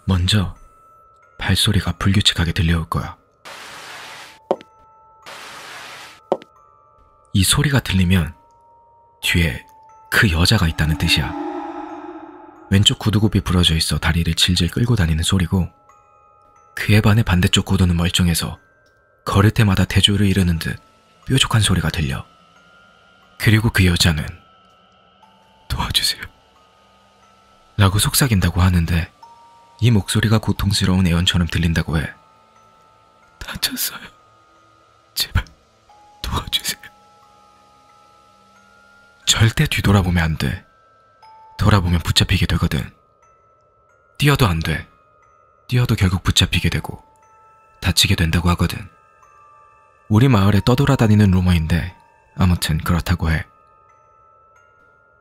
먼저 발소리가 불규칙하게 들려올 거야. 이 소리가 들리면 뒤에 그 여자가 있다는 뜻이야. 왼쪽 구두굽이 부러져 있어 다리를 질질 끌고 다니는 소리고, 그에 반해 반대쪽 구두는 멀쩡해서 걸을 때마다 대조를 이루는 듯 뾰족한 소리가 들려. 그리고 그 여자는 도와주세요 라고 속삭인다고 하는데, 이 목소리가 고통스러운 애원처럼 들린다고 해. 다쳤어요. 제발 도와주세요. 절대 뒤돌아보면 안 돼. 돌아보면 붙잡히게 되거든. 뛰어도 안 돼. 뛰어도 결국 붙잡히게 되고 다치게 된다고 하거든. 우리 마을에 떠돌아다니는 루머인데 아무튼 그렇다고 해.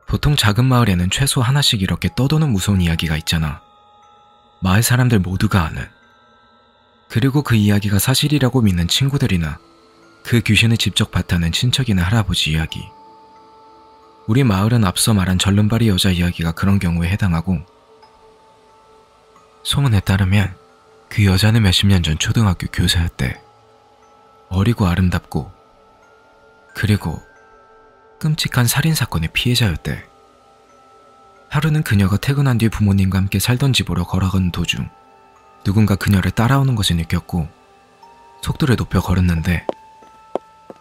보통 작은 마을에는 최소 하나씩 이렇게 떠도는 무서운 이야기가 있잖아. 마을 사람들 모두가 아는. 그리고 그 이야기가 사실이라고 믿는 친구들이나 그 귀신을 직접 봤다는 친척이나 할아버지 이야기. 우리 마을은 앞서 말한 절름발이 여자 이야기가 그런 경우에 해당하고, 소문에 따르면 그 여자는 몇십 년 전 초등학교 교사였대. 어리고 아름답고, 그리고 끔찍한 살인사건의 피해자였대. 하루는 그녀가 퇴근한 뒤 부모님과 함께 살던 집으로 걸어가는 도중 누군가 그녀를 따라오는 것을 느꼈고 속도를 높여 걸었는데,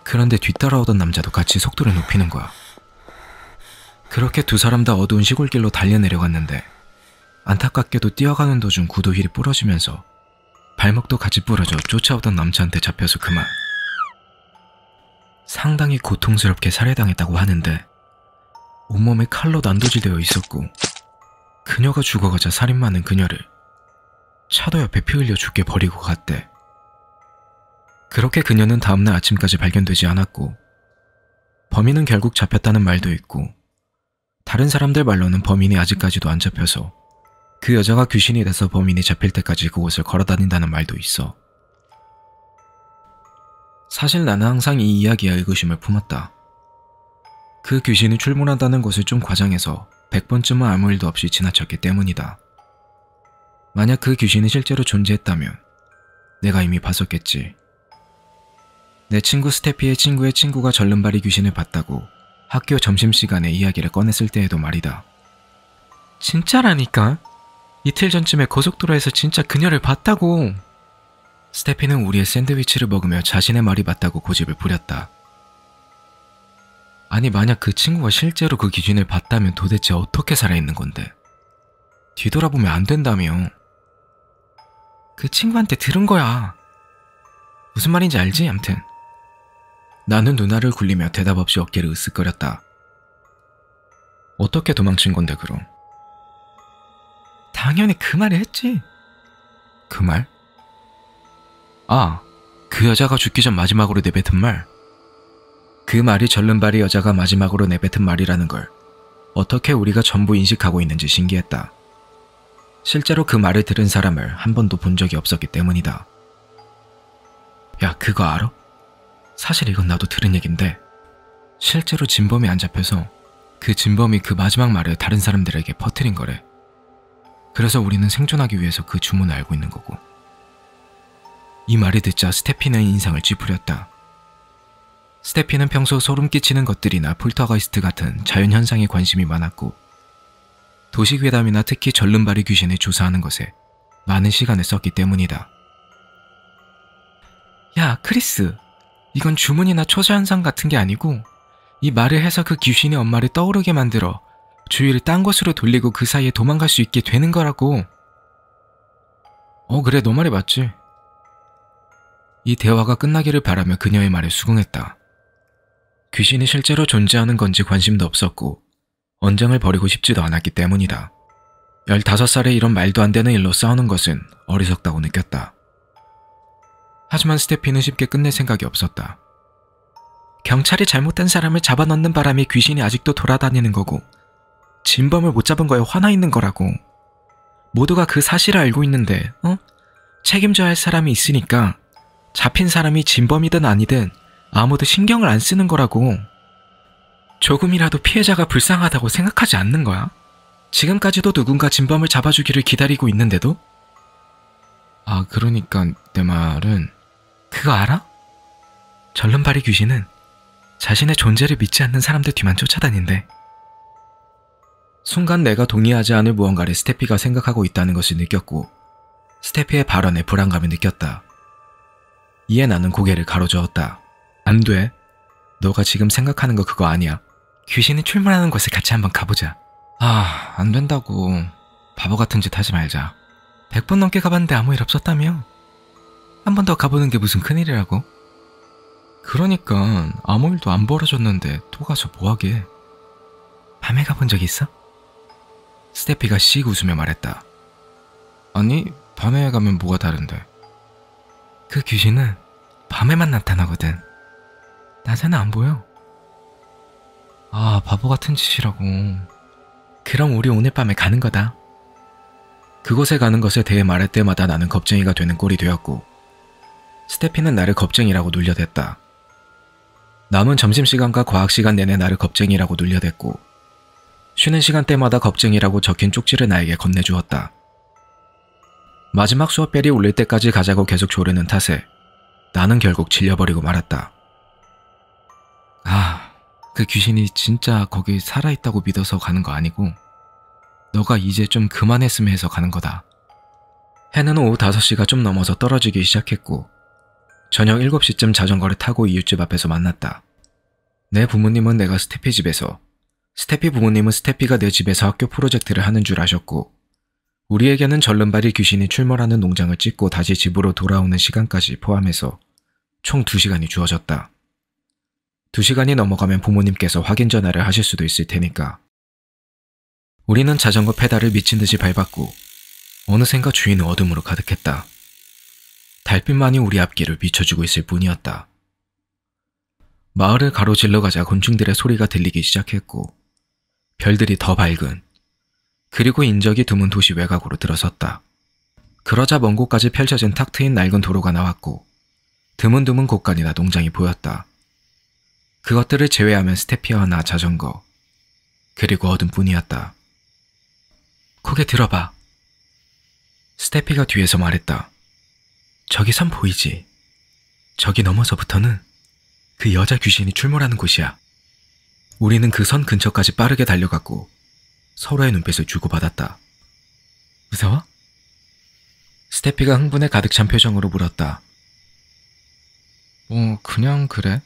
그런데 뒤따라오던 남자도 같이 속도를 높이는 거야. 그렇게 두 사람 다 어두운 시골길로 달려내려갔는데, 안타깝게도 뛰어가는 도중 구두 휠이 부러지면서 발목도 같이 부러져 쫓아오던 남자한테 잡혀서 그만. 상당히 고통스럽게 살해당했다고 하는데, 온몸에 칼로 난도질되어 있었고, 그녀가 죽어가자 살인마는 그녀를 차도 옆에 피 흘려 죽게 버리고 갔대. 그렇게 그녀는 다음날 아침까지 발견되지 않았고, 범인은 결국 잡혔다는 말도 있고, 다른 사람들 말로는 범인이 아직까지도 안 잡혀서 그 여자가 귀신이 돼서 범인이 잡힐 때까지 그곳을 걸어다닌다는 말도 있어. 사실 나는 항상 이 이야기에 의구심을 품었다. 그 귀신이 출몰한다는 것을 좀 과장해서 100번쯤은 아무 일도 없이 지나쳤기 때문이다. 만약 그 귀신이 실제로 존재했다면 내가 이미 봤었겠지. 내 친구 스테피의 친구의 친구가 절름발이 귀신을 봤다고 학교 점심시간에 이야기를 꺼냈을 때에도 말이다. 진짜라니까? 이틀 전쯤에 고속도로에서 진짜 그녀를 봤다고. 스테피는 우리의 샌드위치를 먹으며 자신의 말이 맞다고 고집을 부렸다. 아니, 만약 그 친구가 실제로 그 귀신을 봤다면 도대체 어떻게 살아있는 건데? 뒤돌아보면 안 된다며. 그 친구한테 들은 거야. 무슨 말인지 알지? 암튼 나는 누나를 굴리며 대답 없이 어깨를 으쓱거렸다. 어떻게 도망친 건데 그럼? 당연히 그 말을 했지. 그 말? 아, 그 여자가 죽기 전 마지막으로 내뱉은 말. 그 말이 절름발이 여자가 마지막으로 내뱉은 말이라는 걸 어떻게 우리가 전부 인식하고 있는지 신기했다. 실제로 그 말을 들은 사람을 한 번도 본 적이 없었기 때문이다. 야, 그거 알아? 사실 이건 나도 들은 얘긴데, 실제로 진범이 안 잡혀서 그 진범이 그 마지막 말을 다른 사람들에게 퍼뜨린 거래. 그래서 우리는 생존하기 위해서 그 주문을 알고 있는 거고. 이 말을 듣자 스테피는 인상을 찌푸렸다. 스테피는 평소 소름 끼치는 것들이나 폴터가이스트 같은 자연현상에 관심이 많았고, 도시괴담이나 특히 절름발이 귀신을 조사하는 것에 많은 시간을 썼기 때문이다. 야, 크리스, 이건 주문이나 초자현상 같은 게 아니고 이 말을 해서 그 귀신이 엄마를 떠오르게 만들어 주위를 딴 곳으로 돌리고 그 사이에 도망갈 수 있게 되는 거라고. 그래, 너 말이 맞지. 이 대화가 끝나기를 바라며 그녀의 말에 수긍했다. 귀신이 실제로 존재하는 건지 관심도 없었고 언쟁을 벌이고 싶지도 않았기 때문이다. 15살에 이런 말도 안 되는 일로 싸우는 것은 어리석다고 느꼈다. 하지만 스테피는 쉽게 끝낼 생각이 없었다. 경찰이 잘못된 사람을 잡아넣는 바람에 귀신이 아직도 돌아다니는 거고, 진범을 못 잡은 거에 화나 있는 거라고. 모두가 그 사실을 알고 있는데 책임져야 할 사람이 있으니까 잡힌 사람이 진범이든 아니든 아무도 신경을 안 쓰는 거라고. 조금이라도 피해자가 불쌍하다고 생각하지 않는 거야. 지금까지도 누군가 진범을 잡아주기를 기다리고 있는데도 아, 그러니까 내 말은 그거 알아? 절름발이 귀신은 자신의 존재를 믿지 않는 사람들 뒤만 쫓아다닌대. 순간 내가 동의하지 않을 무언가를 스테피가 생각하고 있다는 것을 느꼈고 스테피의 발언에 불안감을 느꼈다. 이에 나는 고개를 가로저었다. 안 돼. 너가 지금 생각하는 거 그거 아니야. 귀신이 출몰하는 곳에 같이 한번 가보자. 아, 안 된다고. 바보 같은 짓 하지 말자. 100번 넘게 가봤는데 아무 일 없었다며. 한 번 더 가보는 게 무슨 큰일이라고. 그러니까 아무 일도 안 벌어졌는데 또 가서 뭐하게. 밤에 가본 적 있어? 스테피가 씩 웃으며 말했다. 아니, 밤에 가면 뭐가 다른데. 그 귀신은 밤에만 나타나거든. 낮에는 안 보여. 아, 바보 같은 짓이라고. 그럼 우리 오늘 밤에 가는 거다. 그곳에 가는 것에 대해 말할 때마다 나는 겁쟁이가 되는 꼴이 되었고 스테피는 나를 겁쟁이라고 놀려댔다. 남은 점심시간과 과학시간 내내 나를 겁쟁이라고 놀려댔고 쉬는 시간대마다 겁쟁이라고 적힌 쪽지를 나에게 건네주었다. 마지막 수업벨이 울릴 때까지 가자고 계속 조르는 탓에 나는 결국 질려버리고 말았다. 아, 그 귀신이 진짜 거기 살아있다고 믿어서 가는 거 아니고 너가 이제 좀 그만했으면 해서 가는 거다. 해는 오후 5시가 좀 넘어서 떨어지기 시작했고 저녁 7시쯤 자전거를 타고 이웃집 앞에서 만났다. 내 부모님은 내가 스테피 집에서, 스테피 부모님은 스테피가 내 집에서 학교 프로젝트를 하는 줄 아셨고 우리에게는 절름발이 귀신이 출몰하는 농장을 찍고 다시 집으로 돌아오는 시간까지 포함해서 총 2시간이 주어졌다. 2시간이 넘어가면 부모님께서 확인 전화를 하실 수도 있을 테니까. 우리는 자전거 페달을 미친 듯이 밟았고 어느샌가 주위는 어둠으로 가득했다. 달빛만이 우리 앞길을 비춰주고 있을 뿐이었다. 마을을 가로질러 가자 곤충들의 소리가 들리기 시작했고 별들이 더 밝은 그리고 인적이 드문 도시 외곽으로 들어섰다. 그러자 먼 곳까지 펼쳐진 탁 트인 낡은 도로가 나왔고 드문드문 곳간이나 농장이 보였다. 그것들을 제외하면 스테피와 나 자전거 그리고 어둠뿐이었다. 고개 들어봐. 스테피가 뒤에서 말했다. 저기 선 보이지? 저기 넘어서부터는 그 여자 귀신이 출몰하는 곳이야. 우리는 그 선 근처까지 빠르게 달려갔고 서로의 눈빛을 주고받았다. 무서워? 스테피가 흥분에 가득 찬 표정으로 물었다. 그냥 그래.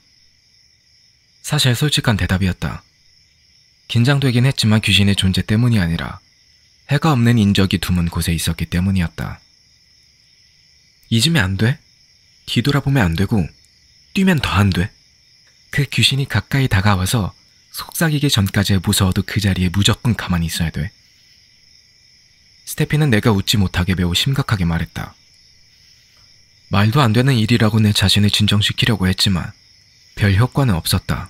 사실 솔직한 대답이었다. 긴장되긴 했지만 귀신의 존재 때문이 아니라 해가 없는 인적이 드문 곳에 있었기 때문이었다. 잊으면 안 돼. 뒤돌아보면 안 되고 뛰면 더 안 돼. 그 귀신이 가까이 다가와서 속삭이기 전까지 무서워도 그 자리에 무조건 가만히 있어야 돼. 스테피는 내가 웃지 못하게 매우 심각하게 말했다. 말도 안 되는 일이라고 내 자신을 진정시키려고 했지만 별 효과는 없었다.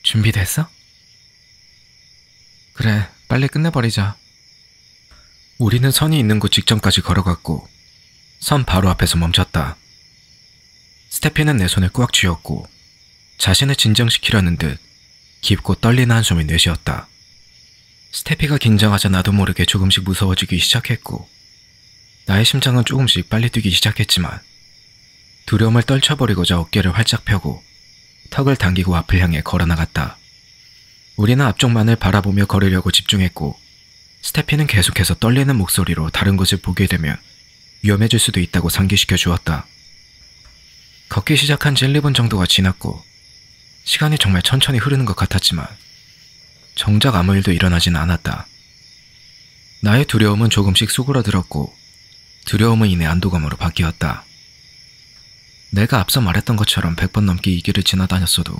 준비됐어? 그래, 빨리 끝내버리자. 우리는 선이 있는 곳 직전까지 걸어갔고 선 바로 앞에서 멈췄다. 스테피는 내 손을 꽉 쥐었고 자신을 진정시키려는 듯 깊고 떨리는 한숨을 내쉬었다. 스테피가 긴장하자 나도 모르게 조금씩 무서워지기 시작했고 나의 심장은 조금씩 빨리 뛰기 시작했지만 두려움을 떨쳐버리고자 어깨를 활짝 펴고 턱을 당기고 앞을 향해 걸어나갔다. 우리는 앞쪽만을 바라보며 걸으려고 집중했고 스테피는 계속해서 떨리는 목소리로 다른 곳을 보게 되면 위험해질 수도 있다고 상기시켜 주었다. 걷기 시작한 지 1~2분 정도가 지났고 시간이 정말 천천히 흐르는 것 같았지만 정작 아무 일도 일어나진 않았다. 나의 두려움은 조금씩 수그러들었고 두려움은 이내 안도감으로 바뀌었다. 내가 앞서 말했던 것처럼 100번 넘게 이 길을 지나다녔어도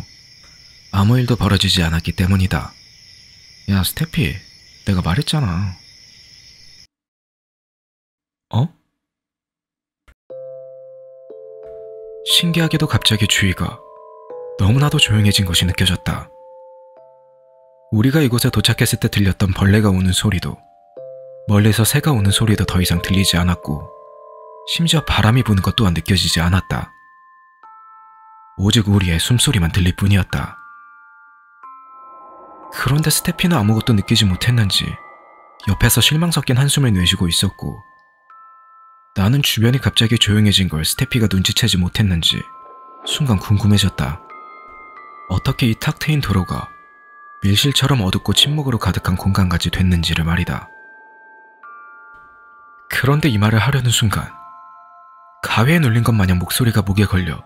아무 일도 벌어지지 않았기 때문이다. 야, 스테피, 내가 말했잖아. 어? 신기하게도 갑자기 주위가 너무나도 조용해진 것이 느껴졌다. 우리가 이곳에 도착했을 때 들렸던 벌레가 우는 소리도 멀리서 새가 우는 소리도 더 이상 들리지 않았고 심지어 바람이 부는 것 또한 느껴지지 않았다. 오직 우리의 숨소리만 들릴 뿐이었다. 그런데 스테피는 아무것도 느끼지 못했는지 옆에서 실망 섞인 한숨을 내쉬고 있었고 나는 주변이 갑자기 조용해진 걸 스테피가 눈치채지 못했는지 순간 궁금해졌다. 어떻게 이 탁 트인 도로가 밀실처럼 어둡고 침묵으로 가득한 공간까지 됐는지를 말이다. 그런데 이 말을 하려는 순간 가위에 눌린 것 마냥 목소리가 목에 걸려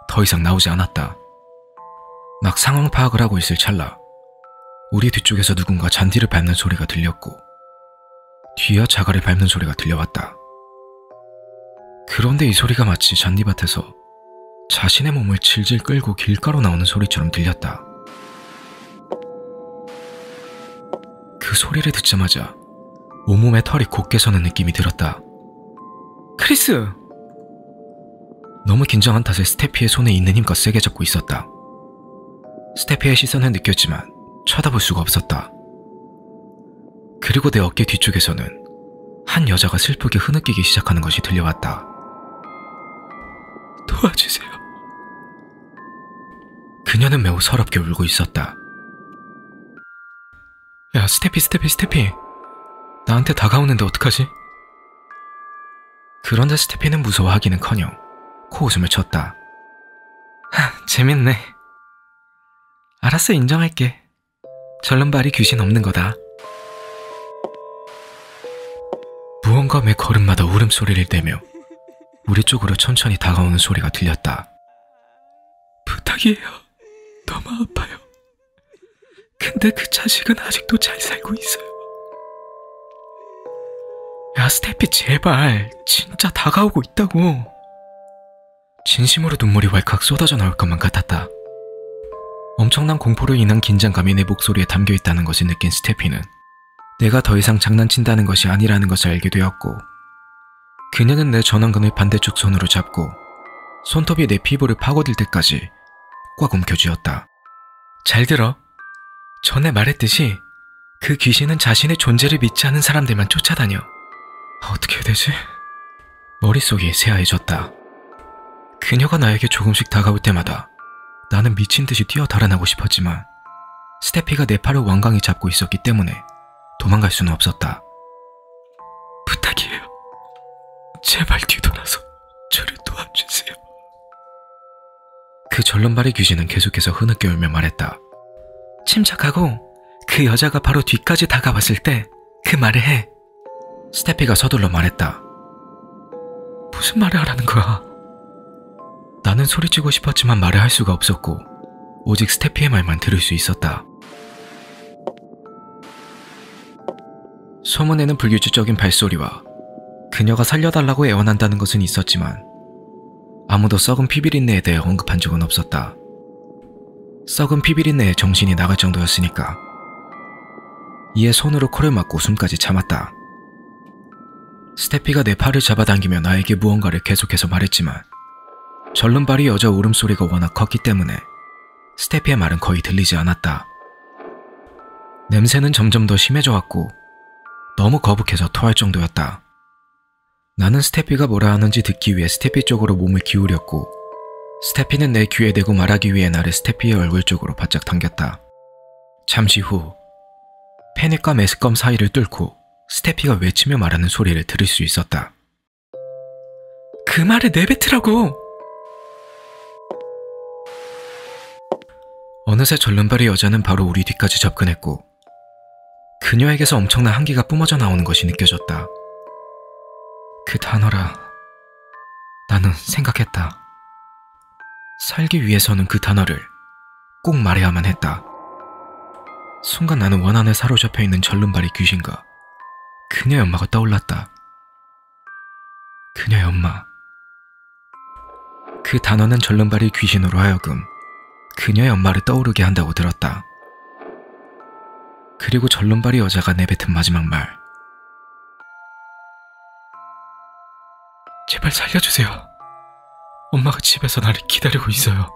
더 이상 나오지 않았다. 막 상황 파악을 하고 있을 찰나 우리 뒤쪽에서 누군가 잔디를 밟는 소리가 들렸고 뒤와 자갈을 밟는 소리가 들려왔다. 그런데 이 소리가 마치 잔디밭에서 자신의 몸을 질질 끌고 길가로 나오는 소리처럼 들렸다. 그 소리를 듣자마자 온몸에 털이 곧게 서는 느낌이 들었다. 크리스! 너무 긴장한 탓에 스테피의 손에 있는 힘껏 세게 잡고 있었다. 스테피의 시선은 느꼈지만 쳐다볼 수가 없었다. 그리고 내 어깨 뒤쪽에서는 한 여자가 슬프게 흐느끼기 시작하는 것이 들려왔다. 도와주세요. 그녀는 매우 서럽게 울고 있었다. 야, 스테피. 나한테 다가오는데 어떡하지? 그런데 스테피는 무서워하기는커녕 코웃음을 쳤다. 재밌네. 알았어, 인정할게. 절름발이 귀신 없는 거다. 무언가 매 걸음마다 울음소리를 내며 우리 쪽으로 천천히 다가오는 소리가 들렸다. 부탁이에요. 너무 아파요. 근데 그 자식은 아직도 잘 살고 있어요. 야, 스테피, 제발. 진짜 다가오고 있다고. 진심으로 눈물이 왈칵 쏟아져 나올 것만 같았다. 엄청난 공포로 인한 긴장감이 내 목소리에 담겨있다는 것을 느낀 스테피는 내가 더 이상 장난친다는 것이 아니라는 것을 알게 되었고 그녀는 내 전완근을 반대쪽 손으로 잡고 손톱이 내 피부를 파고들 때까지 꽉 움켜쥐었다. 잘 들어. 전에 말했듯이 그 귀신은 자신의 존재를 믿지 않는 사람들만 쫓아다녀. 어떻게 해야 되지? 머릿속이 새하얘졌다. 그녀가 나에게 조금씩 다가올 때마다 나는 미친 듯이 뛰어 달아나고 싶었지만 스테피가 내 팔을 완강히 잡고 있었기 때문에 도망갈 수는 없었다. 부탁이에요. 제발 뒤돌아서 저를 도와주세요. 그 절름발이 귀신은 계속해서 흐느껴 울며 말했다. 침착하고 그 여자가 바로 뒤까지 다가왔을 때 그 말을 해. 스테피가 서둘러 말했다. 무슨 말을 하라는 거야? 나는 소리치고 싶었지만 말을 할 수가 없었고 오직 스테피의 말만 들을 수 있었다. 소문에는 불규칙적인 발소리와 그녀가 살려달라고 애원한다는 것은 있었지만 아무도 썩은 피비린내에 대해 언급한 적은 없었다. 썩은 피비린내에 정신이 나갈 정도였으니까. 이에 손으로 코를 막고 숨까지 참았다. 스테피가 내 팔을 잡아당기며 나에게 무언가를 계속해서 말했지만 절름발이 여자 울음소리가 워낙 컸기 때문에 스테피의 말은 거의 들리지 않았다. 냄새는 점점 더 심해져왔고 너무 거북해서 토할 정도였다. 나는 스테피가 뭐라 하는지 듣기 위해 스테피 쪽으로 몸을 기울였고 스테피는 내 귀에 대고 말하기 위해 나를 스테피의 얼굴 쪽으로 바짝 당겼다. 잠시 후 패닉과 메스꺼움 사이를 뚫고 스테피가 외치며 말하는 소리를 들을 수 있었다. 그 말을 내뱉으라고! 어느새 절름발의 여자는 바로 우리 뒤까지 접근했고 그녀에게서 엄청난 한기가 뿜어져 나오는 것이 느껴졌다. 그 단어라. 나는 생각했다. 살기 위해서는 그 단어를 꼭 말해야만 했다. 순간 나는 원한에 사로잡혀 있는 절름발의 귀신과 그녀의 엄마가 떠올랐다. 그녀의 엄마. 그 단어는 절름발의 귀신으로 하여금 그녀의 엄마를 떠오르게 한다고 들었다. 그리고 절름발의 여자가 내뱉은 마지막 말. 제발 살려주세요. 엄마가 집에서 나를 기다리고 있어요.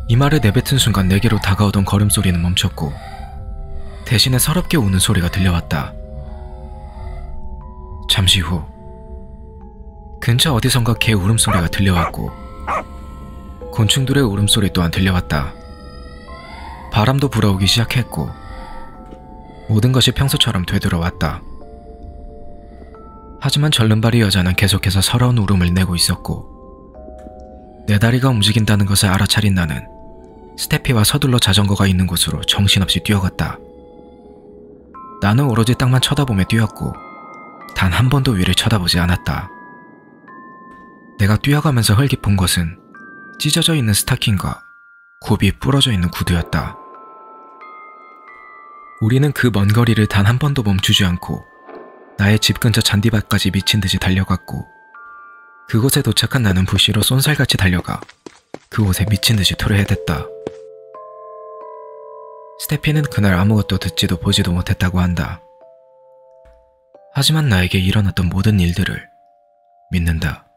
이 말을 내뱉은 순간 내게로 다가오던 걸음소리는 멈췄고 대신에 서럽게 우는 소리가 들려왔다. 잠시 후 근처 어디선가 개 울음소리가 들려왔고 곤충들의 울음소리 또한 들려왔다. 바람도 불어오기 시작했고 모든 것이 평소처럼 되돌아왔다. 하지만 절름발이 여자는 계속해서 서러운 울음을 내고 있었고, 내 다리가 움직인다는 것을 알아차린 나는 스테피와 서둘러 자전거가 있는 곳으로 정신없이 뛰어갔다. 나는 오로지 땅만 쳐다보며 뛰었고 단 한 번도 위를 쳐다보지 않았다. 내가 뛰어가면서 흙이 본 것은 찢어져 있는 스타킹과 굽이 부러져 있는 구두였다. 우리는 그 먼 거리를 단 한 번도 멈추지 않고 나의 집 근처 잔디밭까지 미친 듯이 달려갔고, 그곳에 도착한 나는 부시로 쏜살같이 달려가 그곳에 미친 듯이 토르해댔다. 스테피는 그날 아무것도 듣지도 보지도 못했다고 한다. 하지만 나에게 일어났던 모든 일들을 믿는다.